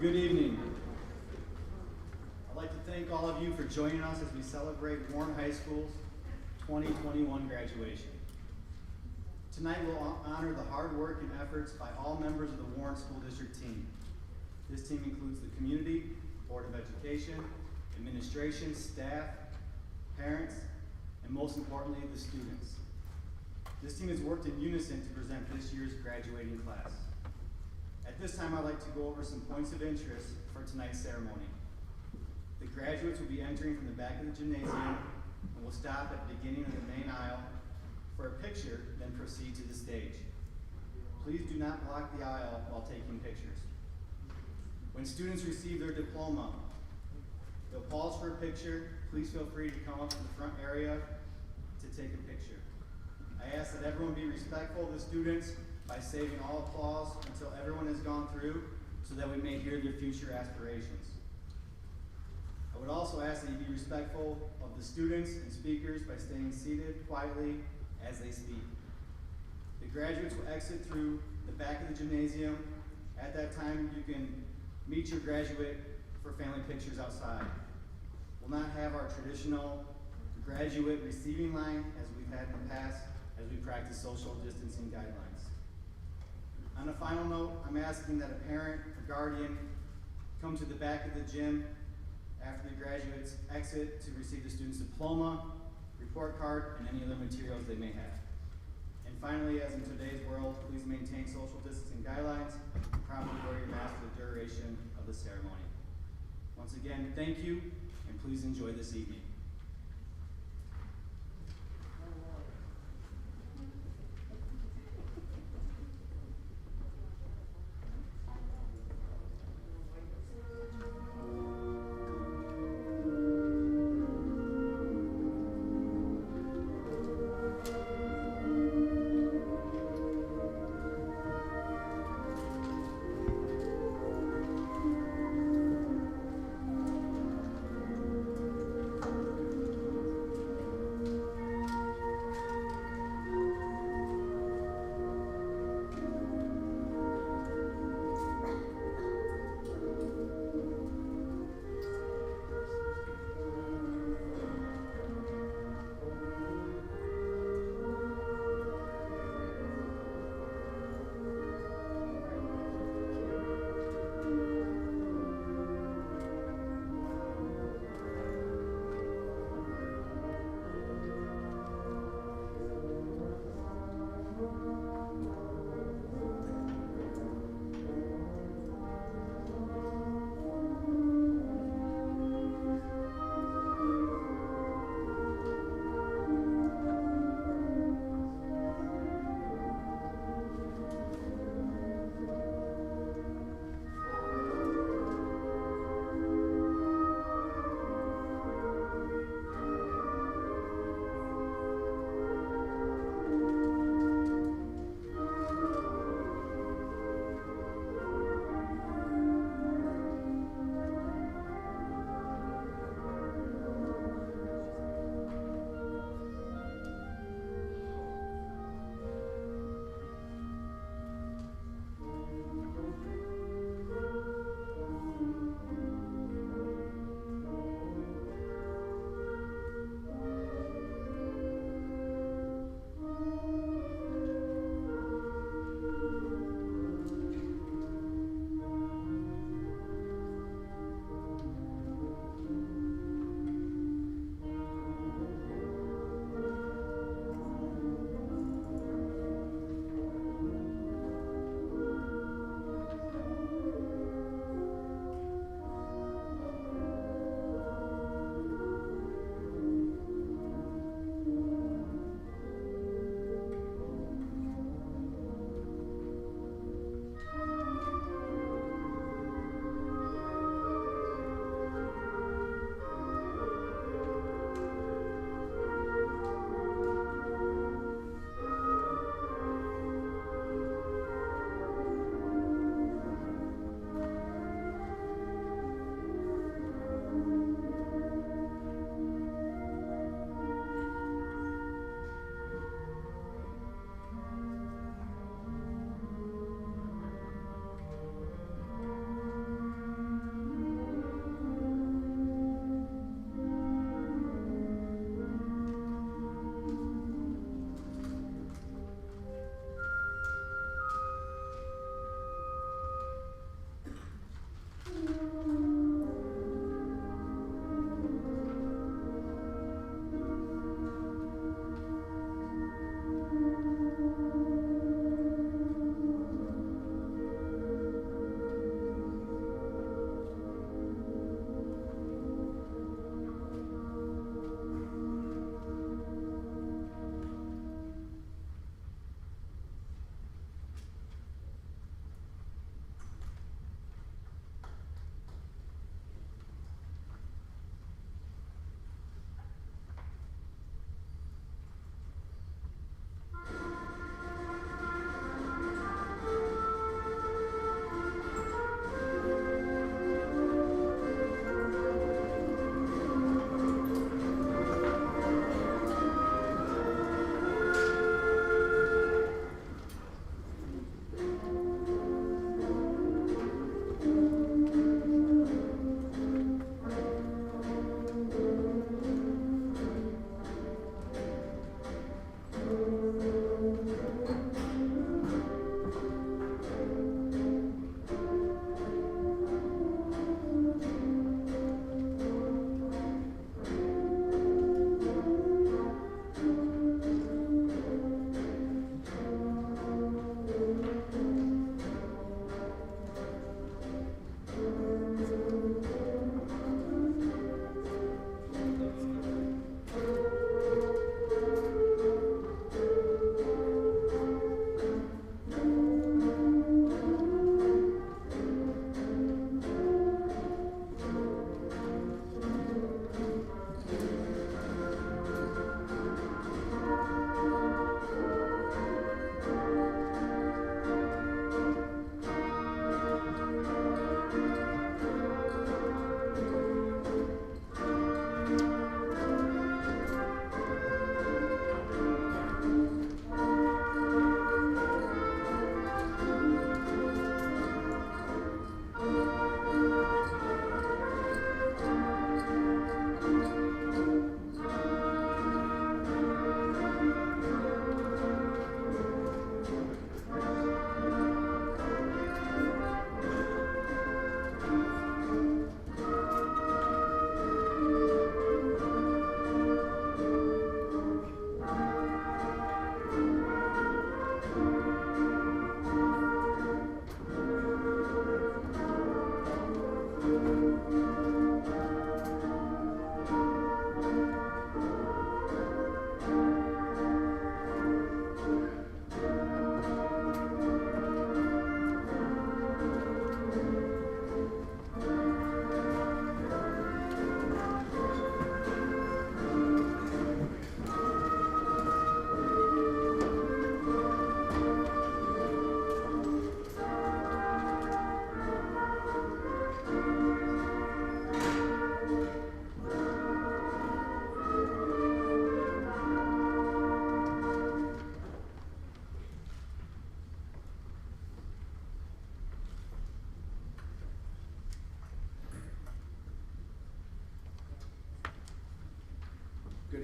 Good evening. I'd like to thank all of you for joining us as we celebrate Warren High School's 2021 graduation. Tonight we'll honor the hard work and efforts by all members of the Warren School District team. This team includes the community, Board of Education, administration, staff, parents, and most importantly, the students. This team has worked in unison to present this year's graduating class. At this time, I'd like to go over some points of interest for tonight's ceremony. The graduates will be entering from the back of the gymnasium and will stop at the beginning of the main aisle for a picture, then proceed to the stage. Please do not block the aisle while taking pictures. When students receive their diploma, they'll pause for a picture. Please feel free to come up to the front area to take a picture. I ask that everyone be respectful of the students by saving all applause until everyone has gone through so that we may hear their future aspirations. I would also ask that you be respectful of the students and speakers by staying seated quietly as they speak. The graduates will exit through the back of the gymnasium. At that time, you can meet your graduate for family pictures outside. We'll not have our traditional graduate receiving line as we've had in the past as we practice social distancing guidelines. On a final note, I'm asking that a parent or guardian come to the back of the gym after the graduates exit to receive the student's diploma, report card, and any other materials they may have. And finally, as in today's world, please maintain social distancing guidelines and properly wear your mask for the duration of the ceremony. Once again, thank you, and please enjoy this evening.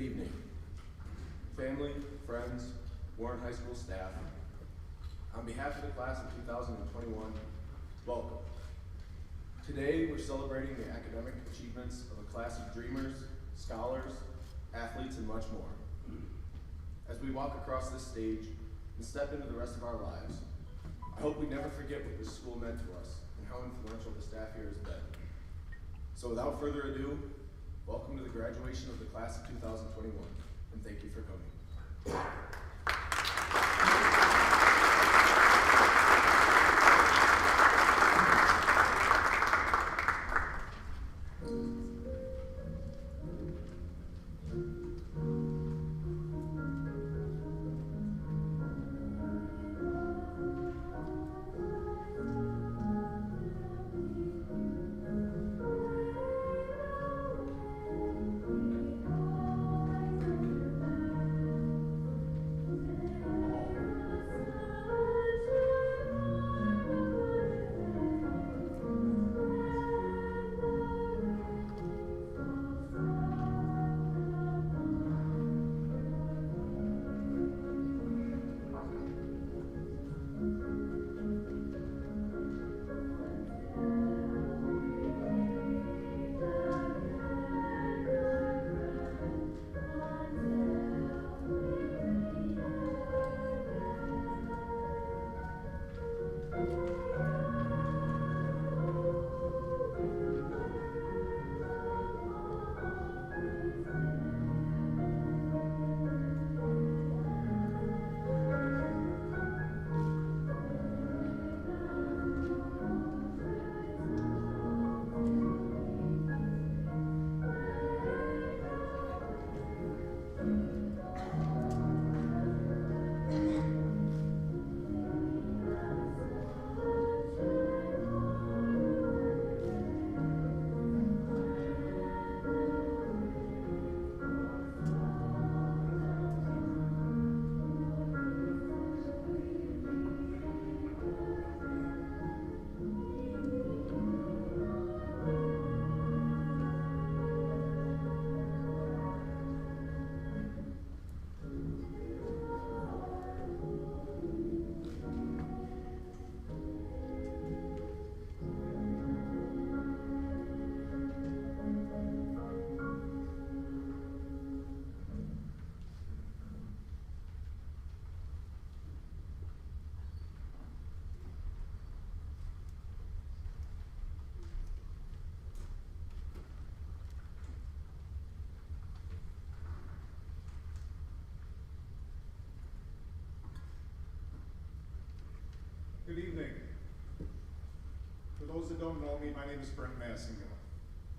Good evening. Family, friends, Warren High School staff, on behalf of the class of 2021, welcome. Today, we're celebrating the academic achievements of a class of dreamers, scholars, athletes, and much more. As we walk across this stage and step into the rest of our lives, I hope we never forget what this school meant to us and how influential the staff here has been. So without further ado, welcome to the graduation of the class of 2021, and thank you for coming. Good evening. For those that don't know me, my name is Brent Massingill.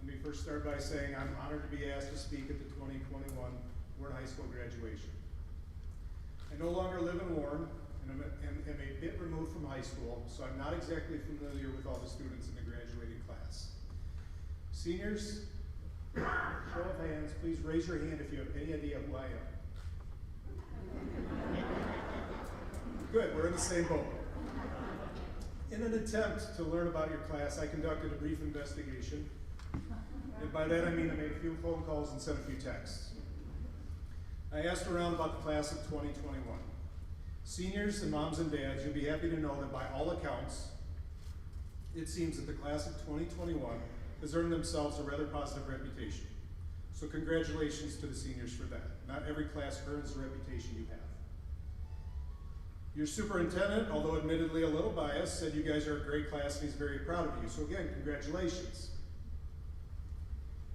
Let me first start by saying I'm honored to be asked to speak at the 2021 Warren High School graduation. I no longer live in Warren and am a bit removed from high school, so I'm not exactly familiar with all the students in the graduating class. Seniors, show of hands, please raise your hand if you have any idea who I am. Good, we're in the same boat. In an attempt to learn about your class, I conducted a brief investigation. And by that I mean I made a few phone calls and sent a few texts. I asked around about the class of 2021. Seniors and moms and dads, you'll be happy to know that by all accounts, it seems that the class of 2021 has earned themselves a rather positive reputation. So congratulations to the seniors for that. Not every class earns the reputation you have. Your superintendent, although admittedly a little biased, said you guys are a great class and he's very proud of you. So again, congratulations.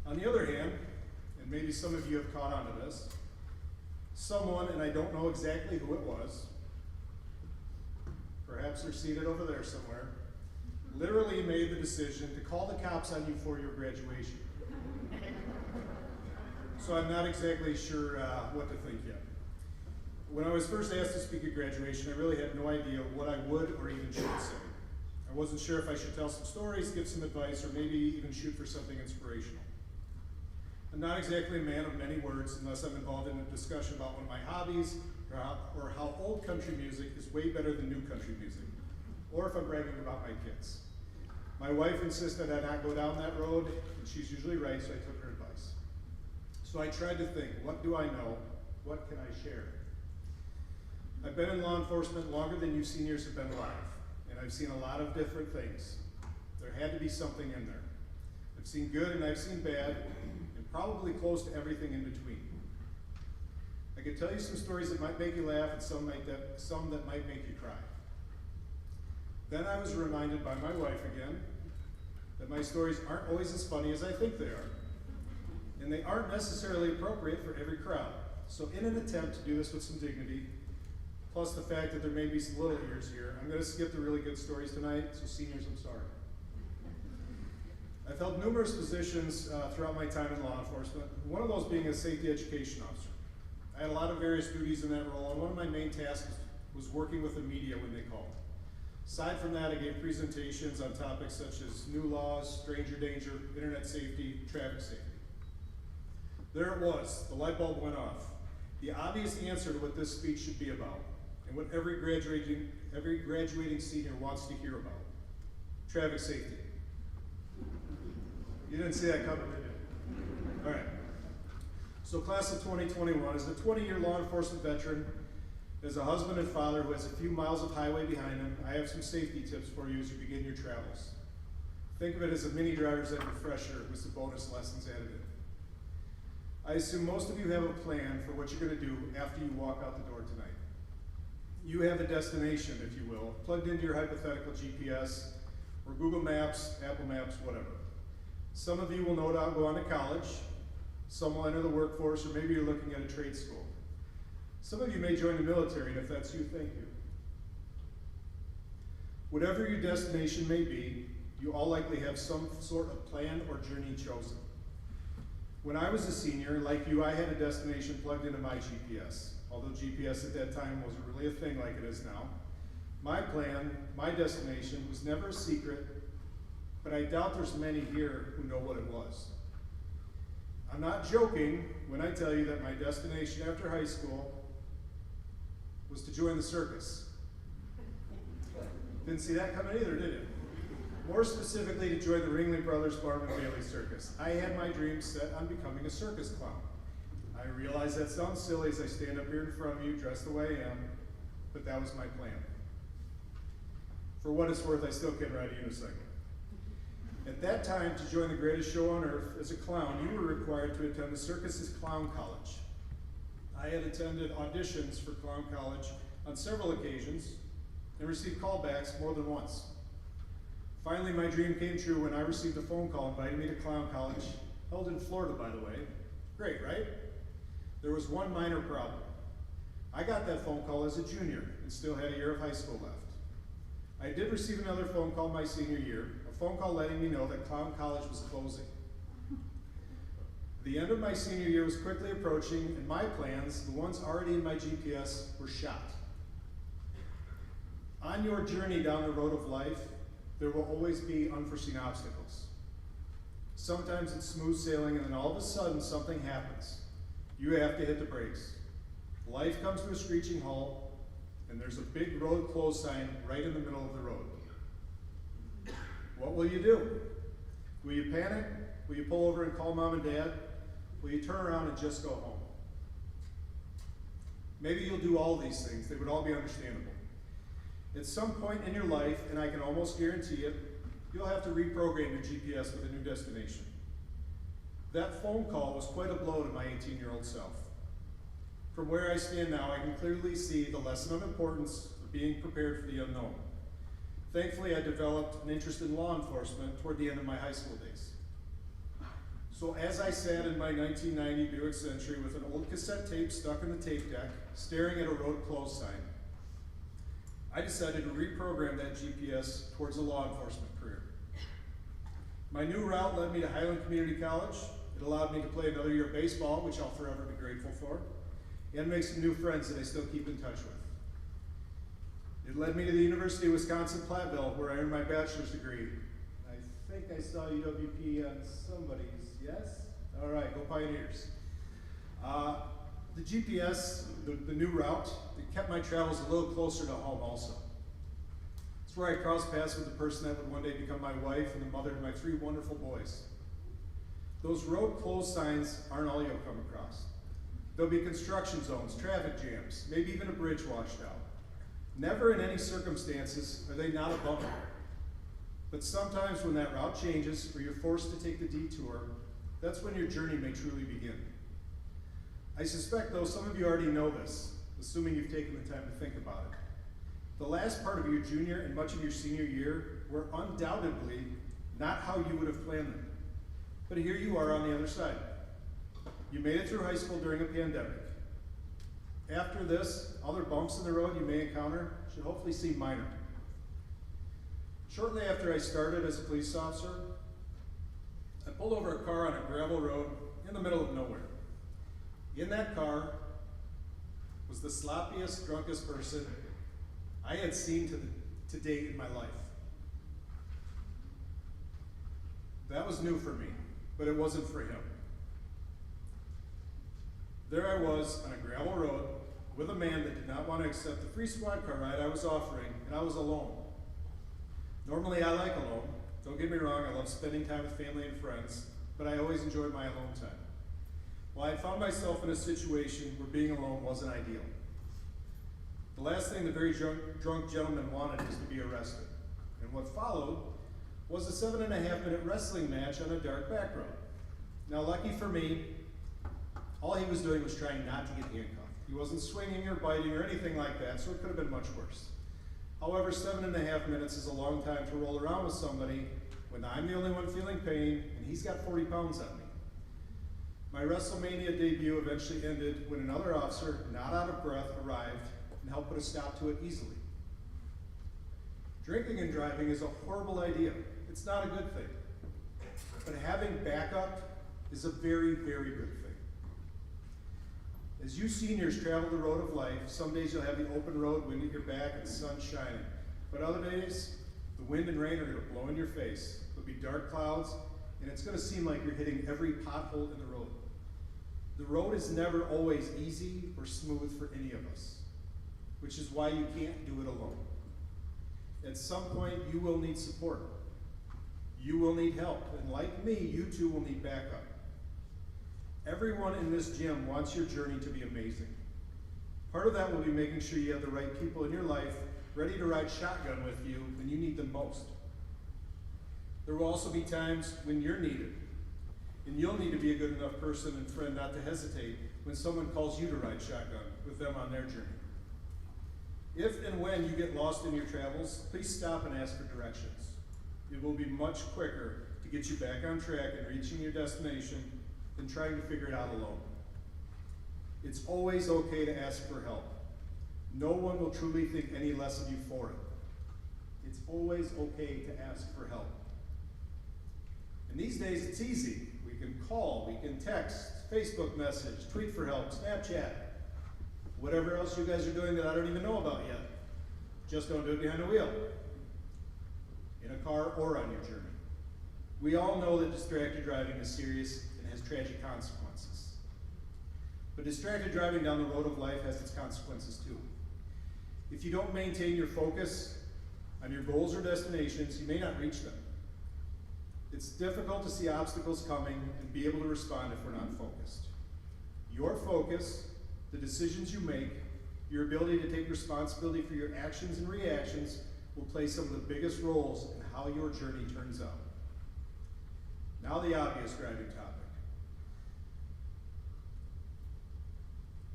On the other hand, and maybe some of you have caught on to this, someone, and I don't know exactly who it was, perhaps they're seated over there somewhere, literally made the decision to call the cops on you for your graduation. So I'm not exactly sure what to think yet. When I was first asked to speak at graduation, I really had no idea what I would or even should say. I wasn't sure if I should tell some stories, give some advice, or maybe even shoot for something inspirational. I'm not exactly a man of many words unless I'm involved in a discussion about one of my hobbies or how old country music is way better than new country music, or if I'm bragging about my kids. My wife insisted I not go down that road, and she's usually right, so I took her advice. So So I tried to think, what do I know? What can I share? I've been in law enforcement longer than you seniors have been alive, and I've seen a lot of different things. There had to be something in there. I've seen good and I've seen bad, and probably close to everything in between. I could tell you some stories that might make you laugh and some that might make you cry. Then I was reminded by my wife again that my stories aren't always as funny as I think they are, and they aren't necessarily appropriate for every crowd. So in an attempt to do this with some dignity, plus the fact that there may be some little ears here, I'm going to skip the really good stories tonight, so seniors, I'm sorry. I've held numerous positions throughout my time in law enforcement, one of those being a safety education officer. I had a lot of various duties in that role, and one of my main tasks was working with the media when they called. Aside from that, I gave presentations on topics such as new laws, stranger danger, internet safety, traffic safety. There it was, the light bulb went off. The obvious answer to what this speech should be about, and what every graduating senior wants to hear about. Traffic safety. You didn't see that coming, did you? All right. So class of 2021, as a 20-year law enforcement veteran, as a husband and father who has a few miles of highway behind him, I have some safety tips for you as you begin your travels. Think of it as a mini driver's ed refresher with some bonus lessons added in. I assume most of you have a plan for what you're going to do after you walk out the door tonight. You have a destination, if you will, plugged into your hypothetical GPS, or Google Maps, Apple Maps, whatever. Some of you will no doubt go on to college, some will enter the workforce, or maybe you're looking at a trade school. Some of you may join the military, and if that's you, thank you. Whatever your destination may be, you all likely have some sort of plan or journey chosen. When I was a senior, like you, I had a destination plugged into my GPS, although GPS at that time wasn't really a thing like it is now. My plan, my destination, was never a secret, but I doubt there's many here who know what it was. I'm not joking when I tell you that my destination after high school was to join the circus. Didn't see that coming either, did you? More specifically, to join the Ringling Brothers Barnum and Bailey Circus. I had my dreams set on becoming a circus clown. I realize that sounds silly as I stand up here in front of you dressed the way I am, but that was my plan. For what it's worth, I still can ride a unicycle. At that time, to join the greatest show on earth as a clown, you were required to attend the circus's clown college. I had attended auditions for clown college on several occasions and received callbacks more than once. Finally, my dream came true when I received a phone call inviting me to clown college, held in Florida, by the way. Great, right? There was one minor problem. I got that phone call as a junior and still had a year of high school left. I did receive another phone call my senior year, a phone call letting me know that clown college was closing. The end of my senior year was quickly approaching, and my plans, the ones already in my GPS, were shot. On your journey down the road of life, there will always be unforeseen obstacles. Sometimes it's smooth sailing, and then all of a sudden something happens. You have to hit the brakes. Life comes to a screeching halt, and there's a big road closed sign right in the middle of the road. What will you do? Will you panic? Will you pull over and call mom and dad? Will you turn around and just go home? Maybe you'll do all these things. They would all be understandable. At some point in your life, and I can almost guarantee it, you'll have to reprogram your GPS with a new destination. That phone call was quite a blow to my 18-year-old self. From where I stand now, I can clearly see the lesson of importance of being prepared for the unknown. Thankfully, I developed an interest in law enforcement toward the end of my high school days. So as I sat in my 1990 Buick Century with an old cassette tape stuck in the tape deck, staring at a road closed sign, I decided to reprogram that GPS towards a law enforcement career. My new route led me to Highland Community College. It allowed me to play another year of baseball, which I'll forever be grateful for, and make some new friends that I still keep in touch with. It led me to the University of Wisconsin-Platteville, where I earned my bachelor's degree. I think I saw UWP on somebody's, yes? All right, go Pioneers. The GPS, the new route, it kept my travels a little closer to home also. It's where I crossed paths with the person that would one day become my wife and the mother to my 3 wonderful boys. Those road closed signs aren't all you'll come across. There'll be construction zones, traffic jams, maybe even a bridge washed out. Never in any circumstances are they not a bummer. But sometimes when that route changes or you're forced to take the detour, that's when your journey may truly begin. I suspect, though, some of you already know this, assuming you've taken the time to think about it. The last part of your junior and much of your senior year were undoubtedly not how you would have planned them. But here you are on the other side. You made it through high school during a pandemic. After this, other bumps in the road you may encounter should hopefully seem minor. Shortly after I started as a police officer, I pulled over a car on a gravel road in the middle of nowhere. In that car was the sloppiest, drunkest person I had seen to date in my life. That was new for me, but it wasn't for him. There I was on a gravel road with a man that did not want to accept the free squad car ride I was offering, and I was alone. Normally I like alone. Don't get me wrong, I love spending time with family and friends, but I always enjoyed my alone time. Well, I found myself in a situation where being alone wasn't ideal. The last thing the very drunk gentleman wanted was to be arrested. And what followed was a 7.5-minute wrestling match on a dark back road. Now, lucky for me, all he was doing was trying not to get handcuffed. He wasn't swinging or biting or anything like that, so it could have been much worse. However, 7.5 minutes is a long time to roll around with somebody when I'm the only one feeling pain and he's got 40 pounds on me. My WrestleMania debut eventually ended when another officer, not out of breath, arrived and helped put a stop to it easily. Drinking and driving is a horrible idea. It's not a good thing. But having backup is a very, very good thing. As you seniors travel the road of life, some days you'll have the open road, wind at your back, and the sun shining. But other days, the wind and rain are going to blow in your face. There'll be dark clouds, and it's going to seem like you're hitting every pothole in the road. The road is never always easy or smooth for any of us, which is why you can't do it alone. At some point, you will need support. You will need help, and like me, you too will need backup. Everyone in this gym wants your journey to be amazing. Part of that will be making sure you have the right people in your life ready to ride shotgun with you when you need them most. There will also be times when you're needed, and you'll need to be a good enough person and friend not to hesitate when someone calls you to ride shotgun with them on their journey. If and when you get lost in your travels, please stop and ask for directions. It will be much quicker to get you back on track and reaching your destination than trying to figure it out alone. It's always okay to ask for help. No one will truly think any less of you for it. It's always okay to ask for help. And these days it's easy. We can call, we can text, Facebook message, tweet for help, Snapchat, whatever else you guys are doing that I don't even know about yet. Just don't do it behind the wheel, in a car or on your journey. We all know that distracted driving is serious and has tragic consequences. But distracted driving down the road of life has its consequences too. If you don't maintain your focus on your goals or destinations, you may not reach them. It's difficult to see obstacles coming and be able to respond if we're not focused. Your focus, the decisions you make, your ability to take responsibility for your actions and reactions will play some of the biggest roles in how your journey turns out. Now the obvious driving topic.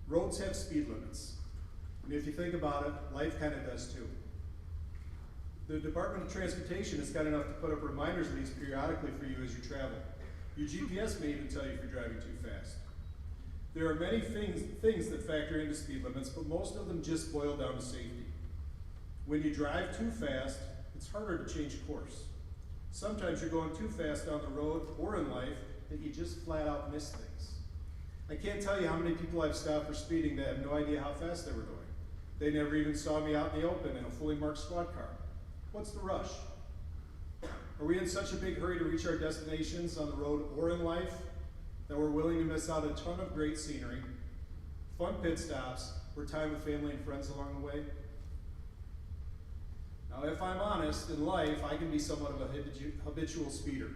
Roads have speed limits. And if you think about it, life kind of does too. The Department of Transportation is kind enough to put up reminders of these periodically for you as you travel. Your GPS may even tell you if you're driving too fast. There are many things that factor into speed limits, but most of them just boil down to safety. When you drive too fast, it's harder to change course. Sometimes you're going too fast down the road or in life that you just flat out miss things. I can't tell you how many people I've stopped for speeding that have no idea how fast they were going. They never even saw me out in the open in a fully marked squad car. What's the rush? Are we in such a big hurry to reach our destinations on the road or in life that we're willing to miss out a ton of great scenery, fun pit stops, or time with family and friends along the way? Now, if I'm honest, in life, I can be somewhat of a habitual speeder.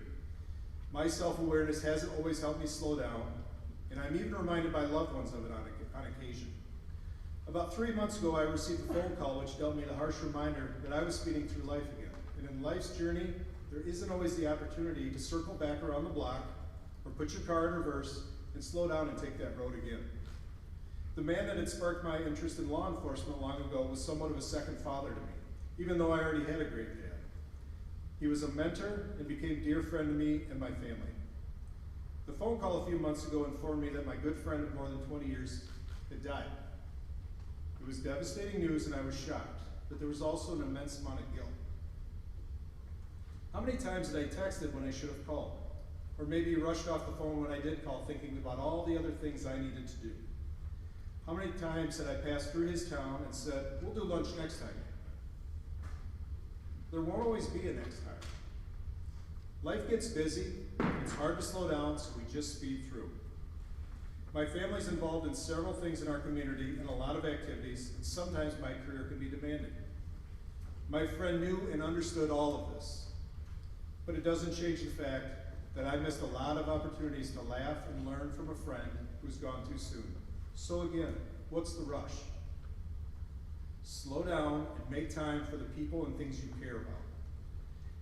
My self-awareness hasn't always helped me slow down, and I'm even reminded by loved ones of it on occasion. About 3 months ago, I received a phone call which dealt me the harsh reminder that I was speeding through life again. And in life's journey, there isn't always the opportunity to circle back around the block or put your car in reverse and slow down and take that road again. The man that had sparked my interest in law enforcement long ago was somewhat of a second father to me, even though I already had a great dad. He was a mentor and became a dear friend to me and my family. The phone call a few months ago informed me that my good friend of more than 20 years had died. It was devastating news and I was shocked, but there was also an immense amount of guilt. How many times did I texted when I should have called? Or maybe rushed off the phone when I did call, thinking about all the other things I needed to do? How many times had I passed through his town and said, "We'll do lunch next time"? There won't always be a next time. Life gets busy, it's hard to slow down, so we just speed through. My family's involved in several things in our community and a lot of activities, and sometimes my career can be demanding. My friend knew and understood all of this, but it doesn't change the fact that I missed a lot of opportunities to laugh and learn from a friend who's gone too soon. So again, what's the rush? Slow down and make time for the people and things you care about.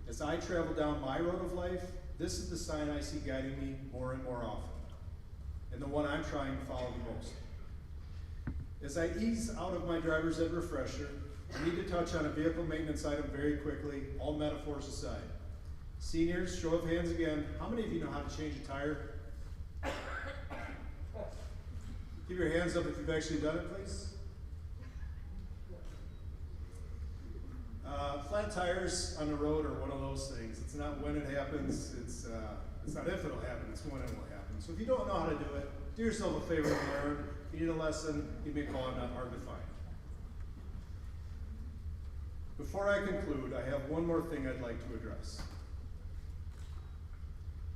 As I travel down my road of life, this is the sign I see guiding me more and more often, and the one I'm trying to follow the most. As I ease out of my driver's ed refresher, I need to touch on a vehicle maintenance item very quickly, all metaphors aside. Seniors, show of hands again, how many of you know how to change a tire? Keep your hands up if you've actually done it, please. Flat tires on the road are one of those things. It's not when it happens, it's not if it'll happen, it's when it will happen. So if you don't know how to do it, do yourself a favor and learn. If you need a lesson, give me a call, I'm not hard to find. Before I conclude, I have one more thing I'd like to address.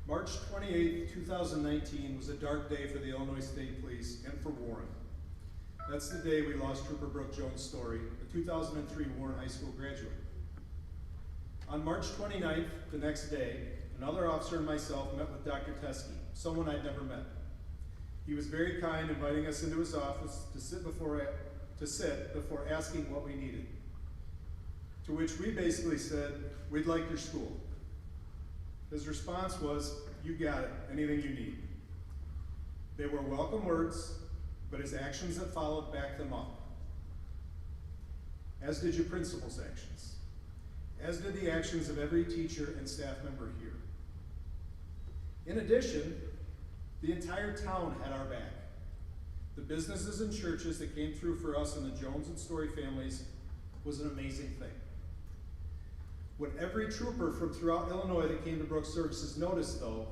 March 28, 2019 was a dark day for the Illinois State Police and for Warren. That's the day we lost Trooper Brooke Jones Story, a 2003 Warren High School graduate. On March 29th, the next day, another officer and myself met with Dr. Teskey, someone I'd never met. He was very kind, inviting us into his office to sit before asking what we needed. To which we basically said, "We'd like your school." His response was, "You got it, anything you need." They were welcome words, but his actions that followed backed them up. As did your principal's actions. As did the actions of every teacher and staff member here. In addition, the entire town had our back. The businesses and churches that came through for us and the Jones and Story families was an amazing thing. What every trooper from throughout Illinois that came to Brooks Services noticed, though,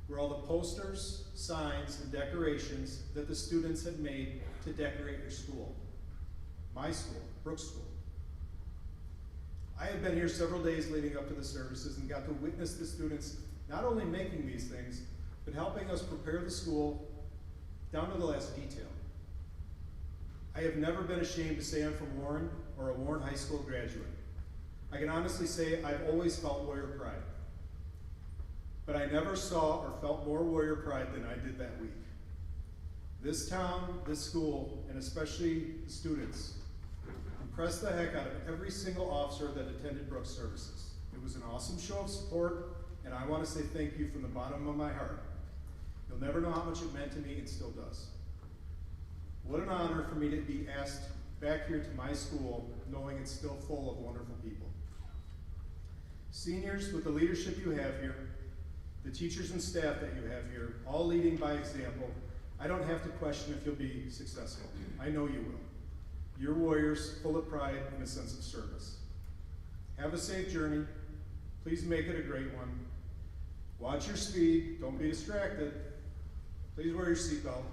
were all the posters, signs, and decorations that the students had made to decorate your school. My school, Brooks School. I had been here several days leading up to the services and got to witness the students not only making these things, but helping us prepare the school down to the last detail. I have never been ashamed to say I'm from Warren or a Warren High School graduate. I can honestly say I've always felt warrior pride. But I never saw or felt more warrior pride than I did that week. This town, this school, and especially the students, impressed the heck out of every single officer that attended Brooks Services. It was an awesome show of support, and I want to say thank you from the bottom of my heart. You'll never know how much it meant to me, it still does. What an honor for me to be asked back here to my school, knowing it's still full of wonderful people. Seniors, with the leadership you have here, the teachers and staff that you have here, all leading by example, I don't have to question if you'll be successful. I know you will. You're warriors, full of pride and a sense of service. Have a safe journey. Please make it a great one. Watch your speed. Don't be distracted. Please wear your seatbelt.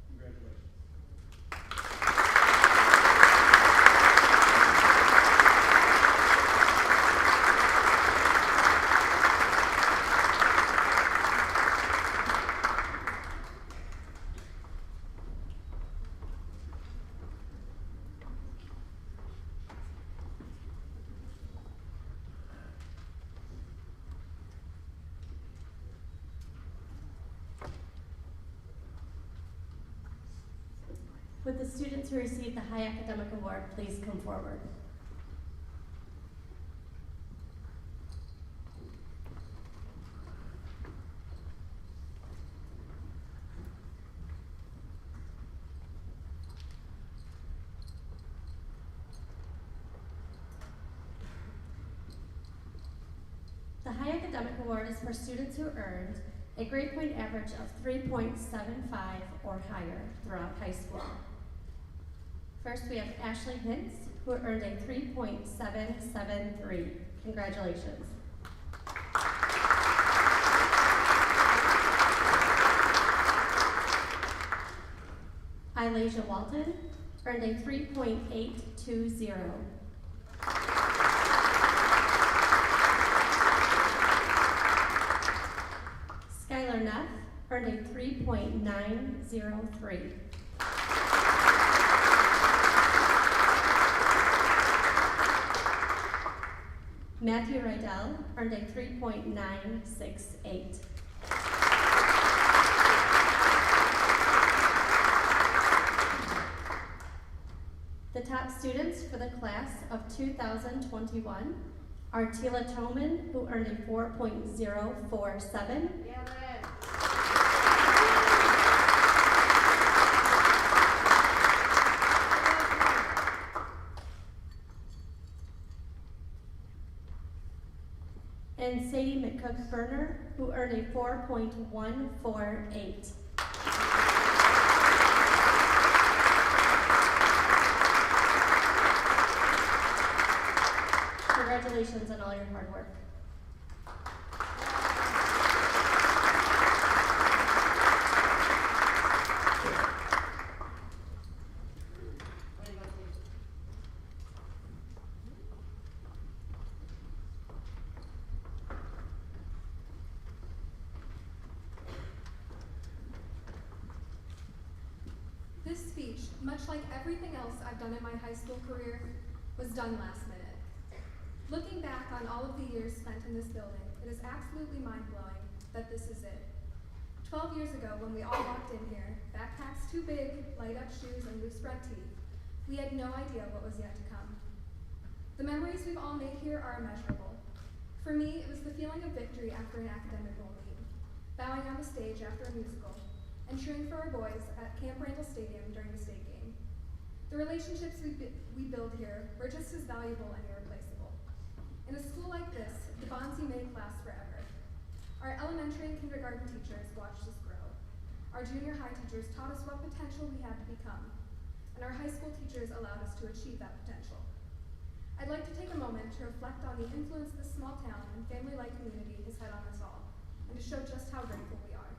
Congratulations. Would the students who received the High Academic Award please come forward? The High Academic Award is for students who earned a grade point average of 3.75 or higher throughout high school. First, we have Ashley Hintz, who earned a 3.773. Congratulations. Ilasia Walton earned a 3.820. Skylar Neff earned a 3.903. Matthew Rydell earned a 3.968. The top students for the class of 2021 are Tila Toman, who earned a 4.047. And Sadie McCook-Berner, who earned a 4.148. Congratulations on all your hard work. This speech, much like everything else I've done in my high school career, was done last minute. Looking back on all of the years spent in this building, it is absolutely mind-blowing that this is it. 12 years ago, when we all walked in here, backpacks too big, light-up shoes, and loose front teeth, we had no idea what was yet to come. The memories we've all made here are immeasurable. For me, it was the feeling of victory after an academic bowl meeting, bowing on the stage after a musical, and cheering for our boys at Camp Randall Stadium during the state game. The relationships we build here were just as valuable and irreplaceable. In a school like this, the bonds you make last forever. Our elementary and kindergarten teachers watched us grow. Our junior high teachers taught us what potential we had to become, and our high school teachers allowed us to achieve that potential. I'd like to take a moment to reflect on the influence this small town and family-like community has had on us all, and to show just how grateful we are.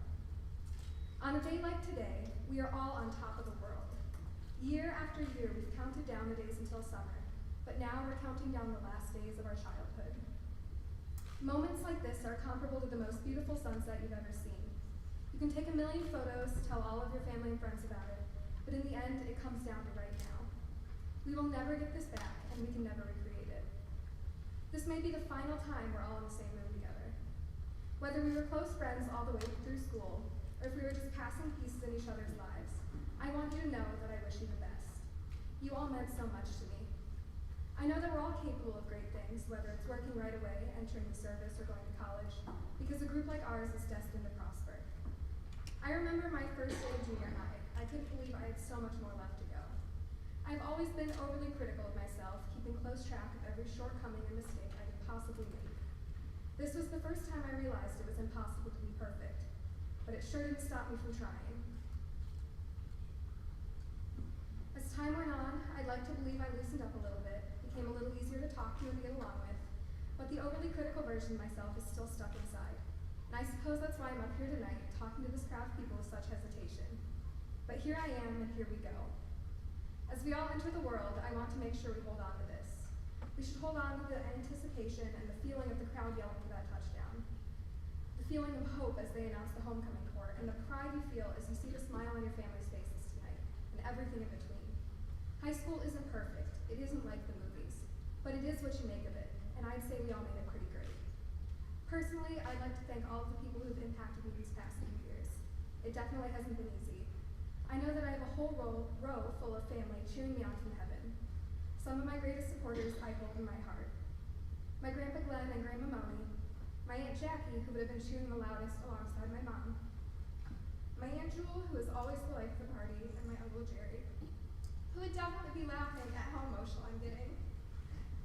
On a day like today, we are all on top of the world. Year after year, we've counted down the days until summer, but now we're counting down the last days of our childhood. Moments like this are comparable to the most beautiful sunset you've ever seen. You can take a million photos, tell all of your family and friends about it, but in the end, it comes down to right now. We will never get this back, and we can never recreate it. This may be the final time we're all in the same room together. Whether we were close friends all the way through school, or if we were just passing pieces in each other's lives, I want you to know that I wish you the best. You all meant so much to me. I know that we're all capable of great things, whether it's working right away, entering the service, or going to college, because a group like ours is destined to prosper. I remember my first day of junior high. I couldn't believe I had so much more left to go. I've always been overly critical of myself, keeping close track of every shortcoming and mistake I could possibly make. This was the first time I realized it was impossible to be perfect, but it sure didn't stop me from trying. As time went on, I'd like to believe I loosened up a little bit, became a little easier to talk to and get along with, but the overly critical version of myself is still stuck inside. And I suppose that's why I'm up here tonight, talking to this crowd of people with such hesitation. But here I am, and here we go. As we all enter the world, I want to make sure we hold on to this. We should hold on to the anticipation and the feeling of the crowd yelling for that touchdown. The feeling of hope as they announce the homecoming court, and the pride you feel as you see the smile on your family's faces tonight, and everything in between. High school isn't perfect. It isn't like the movies. But it is what you make of it, and I'd say we all made it pretty great. Personally, I'd like to thank all of the people who've impacted me these past few years. It definitely hasn't been easy. I know that I have a whole row full of family cheering me on from heaven. Some of my greatest supporters I hold in my heart. My Grandpa Glenn and Grandma Moni, my Aunt Jackie, who would have been cheering the loudest alongside my mom, my Aunt Jewel, who is always the life of the party, and my Uncle Jerry, who would definitely be laughing at how emotional I'm getting.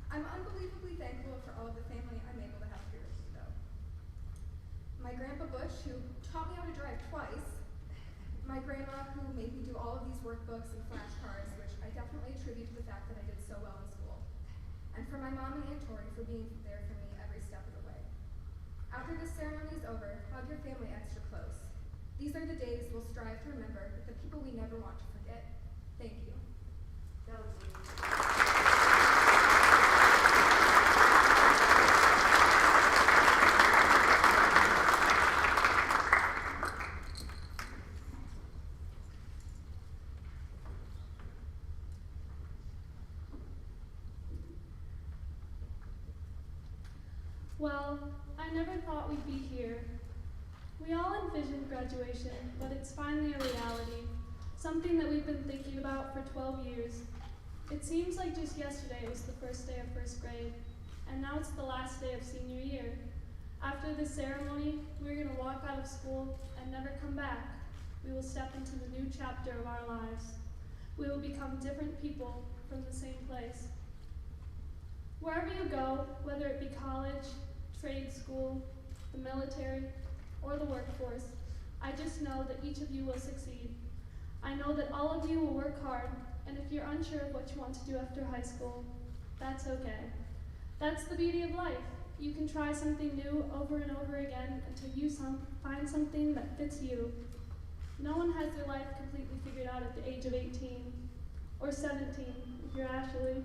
I'm unbelievably thankful for all of the family I'm able to have here, though. My Grandpa Bush, who taught me how to drive twice, my grandma, who made me do all of these workbooks and flashcards, which I definitely attribute to the fact that I did so well in school. And for my mom and Aunt Tori for being there for me every step of the way. After this ceremony is over, hug your family extra close. These are the days we'll strive to remember with the people we never want to forget. Thank you. Well, I never thought we'd be here. We all envisioned graduation, but it's finally a reality, something that we've been thinking about for 12 years. It seems like just yesterday was the first day of first grade, and now it's the last day of senior year. After this ceremony, we're going to walk out of school and never come back. We will step into the new chapter of our lives. We will become different people from the same place. Wherever you go, whether it be college, trade school, the military, or the workforce, I just know that each of you will succeed. I know that all of you will work hard, and if you're unsure of what you want to do after high school, that's okay. That's the beauty of life. You can try something new over and over again until you find something that fits you. No one has their life completely figured out at the age of 18, or 17, if you're Ashley.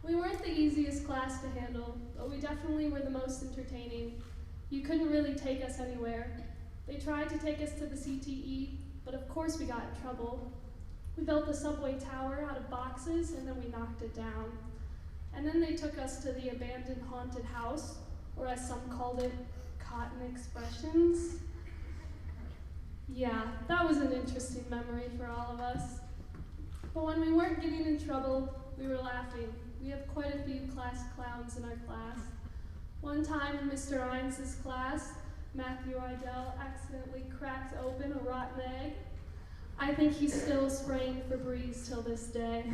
We weren't the easiest class to handle, but we definitely were the most entertaining. You couldn't really take us anywhere. They tried to take us to the CTE, but of course we got in trouble. We built the subway tower out of boxes, and then we knocked it down. And then they took us to the abandoned haunted house, or as some called it, Cotton Expressions. Yeah, that was an interesting memory for all of us. But when we weren't getting in trouble, we were laughing. We have quite a few class clowns in our class. One time in Mr. Ines's class, Matthew Idell accidentally cracked open a rotten egg. I think he's still spraying Febreze till this day.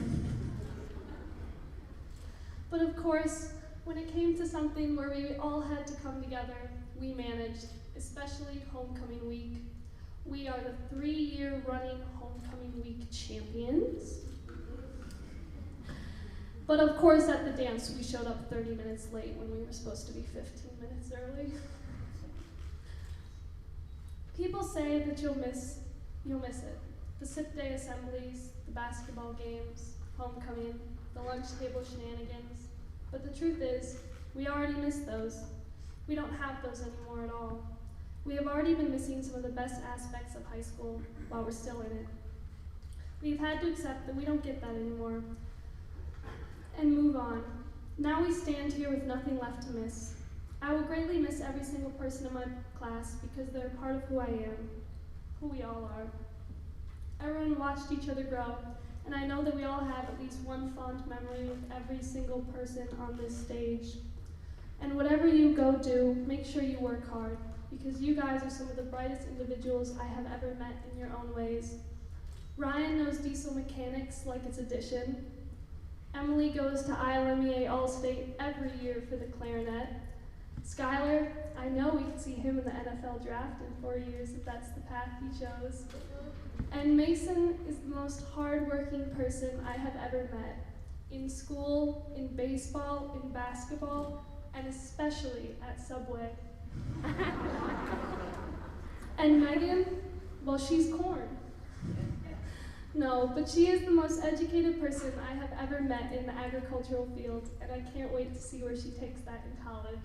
But of course, when it came to something where we all had to come together, we managed, especially homecoming week. We are the 3-year running homecoming week champions. But of course, at the dance, we showed up 30 minutes late when we were supposed to be 15 minutes early. People say that you'll miss it. The sip day assemblies, the basketball games, homecoming, the lunch table shenanigans. But the truth is, we already missed those. We don't have those anymore at all. We have already been missing some of the best aspects of high school while we're still in it. We've had to accept that we don't get that anymore and move on. Now we stand here with nothing left to miss. I will greatly miss every single person in my class because they're part of who I am, who we all are. Everyone watched each other grow, and I know that we all have at least one fond memory with every single person on this stage. And whatever you go do, make sure you work hard, because you guys are some of the brightest individuals I have ever met in your own ways. Ryan knows diesel mechanics like it's addition. Emily goes to ILMEA All-State every year for the clarinet. Skylar, I know we could see him in the NFL draft in 4 years if that's the path he chose. And Mason is the most hardworking person I have ever met. In school, in baseball, in basketball, and especially at Subway. And Megan, well, she's corn. No, but she is the most educated person I have ever met in the agricultural field, and I can't wait to see where she takes that in college.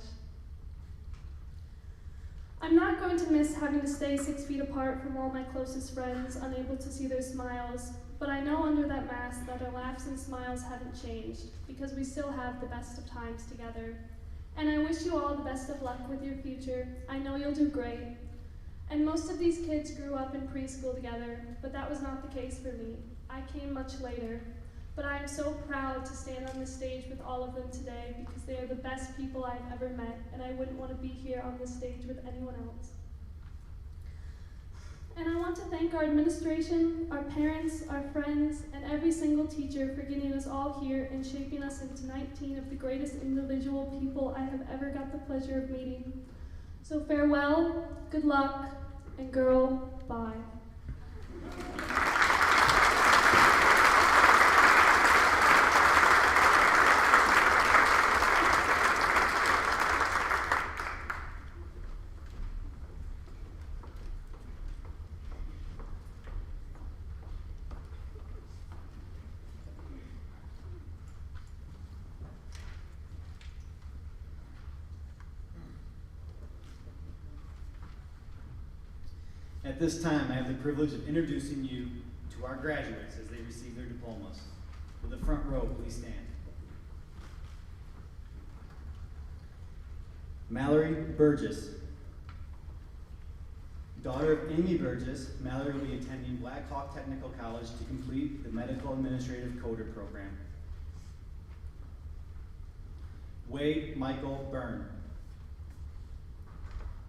I'm not going to miss having to stay 6 feet apart from all my closest friends, unable to see their smiles, but I know under that mask that our laughs and smiles haven't changed, because we still have the best of times together. And I wish you all the best of luck with your future. I know you'll do great. And most of these kids grew up in preschool together, but that was not the case for me. I came much later, but I am so proud to stand on this stage with all of them today because they are the best people I've ever met, and I wouldn't want to be here on this stage with anyone else. And I want to thank our administration, our parents, our friends, and every single teacher for getting us all here and shaping us into 19 of the greatest individual people I have ever got the pleasure of meeting. So farewell, good luck, and girl, bye. At this time, I have the privilege of introducing you to our graduates as they receive their diplomas. Will the front row please stand? Mallory Burgess. Daughter of Amy Burgess, Mallory will be attending Black Hawk Technical College to complete the Medical Administrative Coder program. Wade Michael Byrne.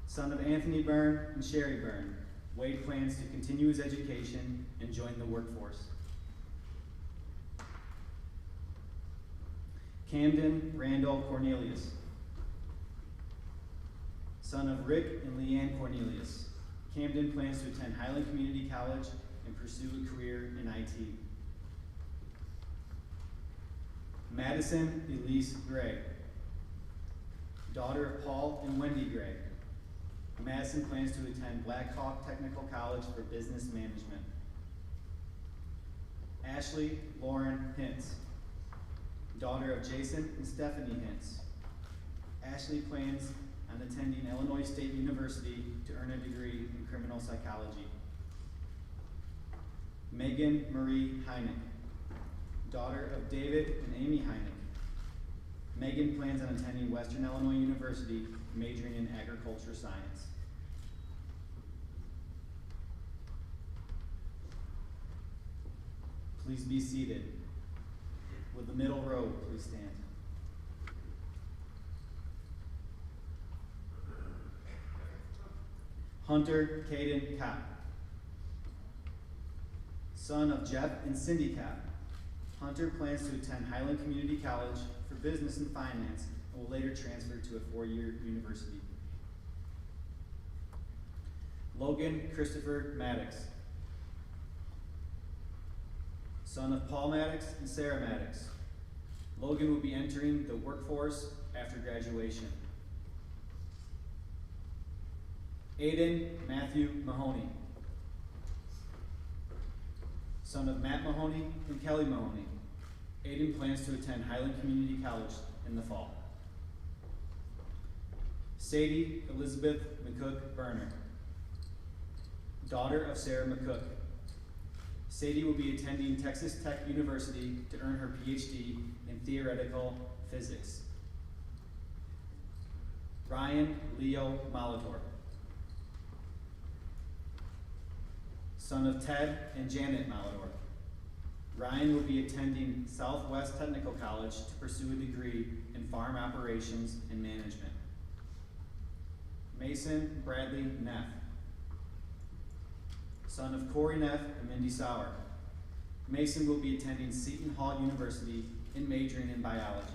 Son of Anthony Byrne and Sherry Byrne, Wade plans to continue his education and join the workforce. Camden Randall Cornelius. Son of Rick and Leanne Cornelius, Camden plans to attend Highland Community College and pursue a career in IT. Madison Elise Gray. Daughter of Paul and Wendy Gray, Madison plans to attend Black Hawk Technical College for Business Management. Ashley Lauren Hintz. Daughter of Jason and Stephanie Hintz. Ashley plans on attending Illinois State University to earn a degree in criminal psychology. Megan Marie Heineck. Daughter of David and Amy Heineck. Megan plans on attending Western Illinois University, majoring in agriculture science. Please be seated. Will the middle row please stand? Hunter Caden Kopp. Son of Jeff and Cindy Kopp. Hunter plans to attend Highland Community College for Business and Finance and will later transfer to a four-year university. Logan Christopher Maddox. Son of Paul Maddox and Sarah Maddox. Logan will be entering the workforce after graduation. Aiden Matthew Mahoney. Son of Matt Mahoney and Kelly Mahoney. Aiden plans to attend Highland Community College in the fall. Sadie Elizabeth McCook Berner. Daughter of Sarah McCook. Sadie will be attending Texas Tech University to earn her PhD in theoretical physics. Ryan Leo Molitor. Son of Ted and Janet Molitor. Ryan will be attending Southwest Technical College to pursue a degree in farm operations and management. Mason Bradley Neff. Son of Corey Neff and Mindy Sauer. Mason will be attending Seton Hall University and majoring in biology.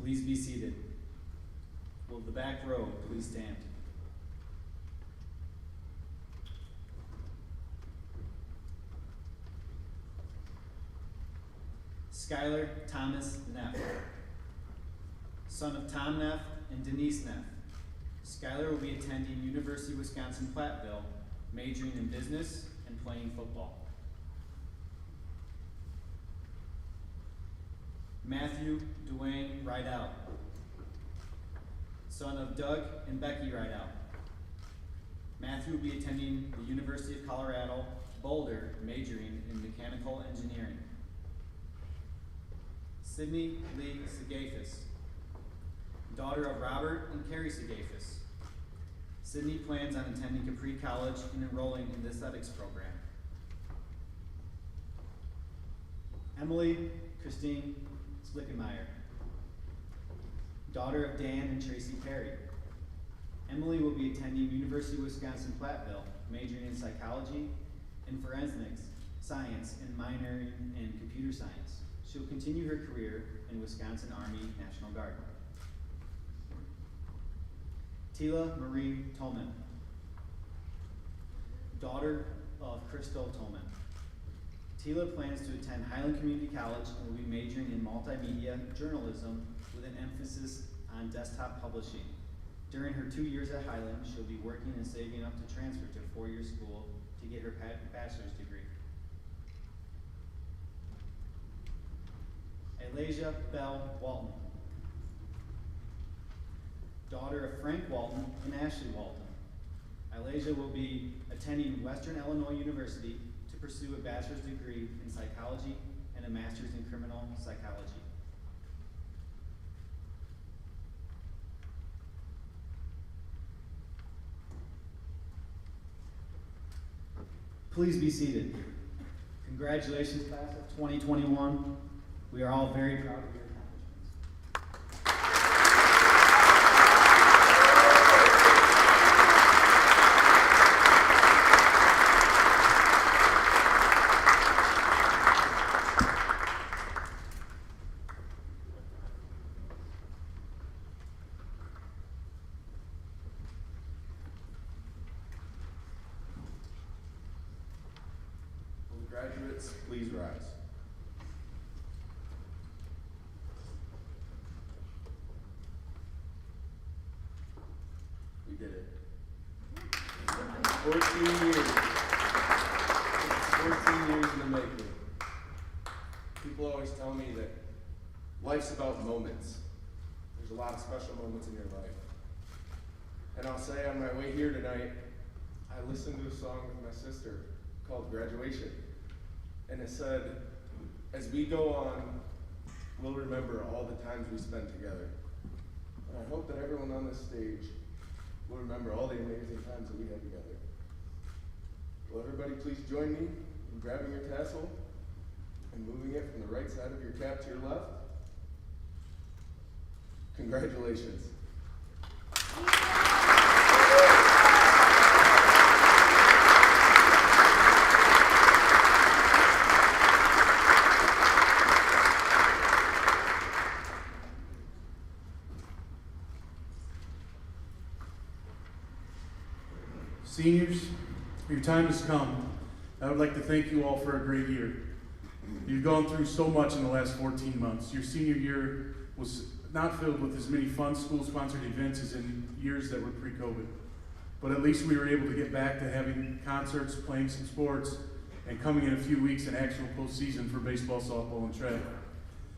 Please be seated. Will the back row please stand? Skylar Thomas Neff. Son of Tom Neff and Denise Neff. Skylar will be attending University of Wisconsin-Platteville, majoring in business and playing football. Matthew Dwayne Rydell. Son of Doug and Becky Rydell. Matthew will be attending the University of Colorado, Boulder, majoring in mechanical engineering. Sydney Lee Sagafis. daughter of Robert and Carrie Segafis. Sydney plans on attending Capri College and enrolling in the aesthetics program. Emily Christine Slickenmeyer, daughter of Dan and Tracy Perry. Emily will be attending University of Wisconsin-Platteville, majoring in psychology and forensics science and minoring in computer science. She'll continue her career in Wisconsin Army National Guard. Tila Marie Tolman, daughter of Crystal Tolman. Tila plans to attend Highland Community College and will be majoring in multimedia journalism with an emphasis on desktop publishing. During her 2 years at Highland, she'll be working and saving up to transfer to a 4-year school to get her bachelor's degree. Alasia Bell Walton, daughter of Frank Walton and Ashley Walton. Alasia will be attending Western Illinois University to pursue a bachelor's degree in psychology and a master's in criminal psychology. Please be seated. Congratulations, class of 2021. We are all very proud of your accomplishments. Will the graduates please rise? We did it. 14 years. 14 years in the making. People always tell me that life's about moments. There's a lot of special moments in your life. And I'll say on my way here tonight, I listened to a song with my sister called Graduation. And it said, as we go on, we'll remember all the times we spent together. And I hope that everyone on this stage will remember all the amazing times that we had together. Will everybody please join me in grabbing your tassel and moving it from the right side of your cap to your left? Congratulations. Seniors, your time has come. I would like to thank you all for a great year. You've gone through so much in the last 14 months. Your senior year was not filled with as many fun school-sponsored events as in years that were pre-COVID. But at least we were able to get back to having concerts, playing some sports, and coming in a few weeks in actual postseason for baseball, softball, and track.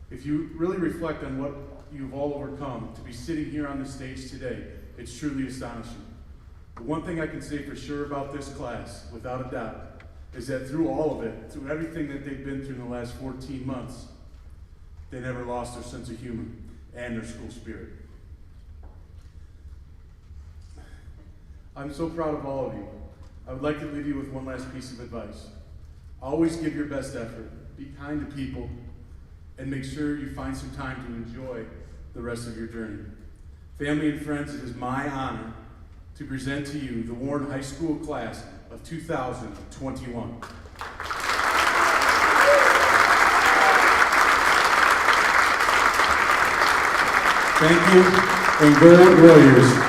If you really reflect on what you've all overcome, to be sitting here on the stage today, it's truly astonishing. The one thing I can say for sure about this class, without a doubt, is that through all of it, through everything that they've been through in the last 14 months, they never lost their sense of humor and their school spirit. I'm so proud of all of you. I would like to leave you with one last piece of advice. Always give your best effort, be kind to people, and make sure you find some time to enjoy the rest of your journey. Family and friends, it is my honor to present to you the Warren High School class of 2021. Thank you, and go Warriors.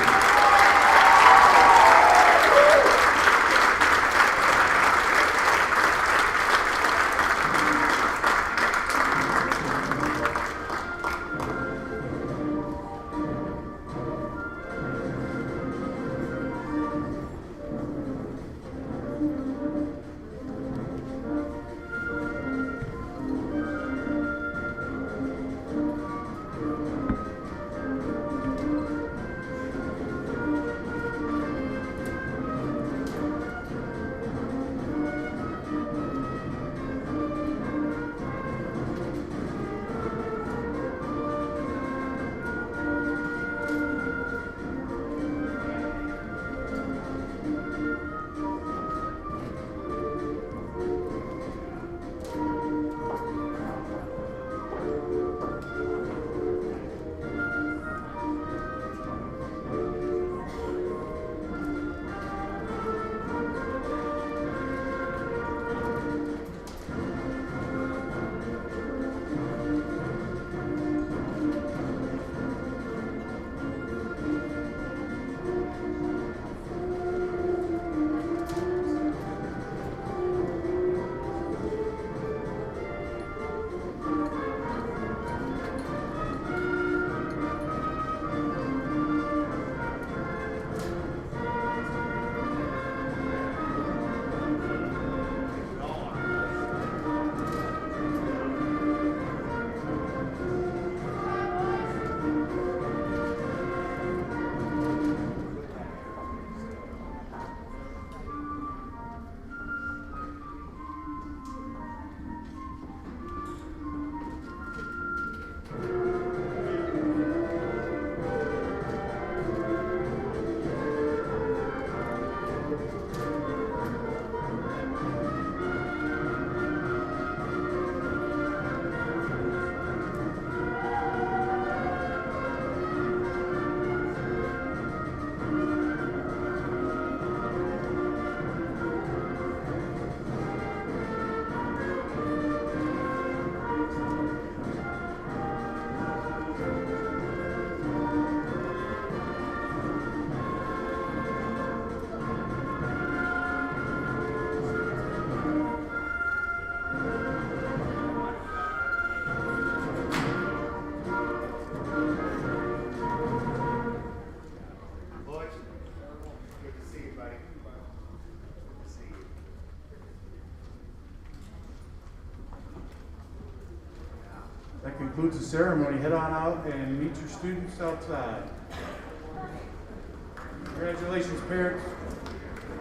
concludes the ceremony. Head on out and meet your students outside. Congratulations, parents.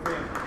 Family.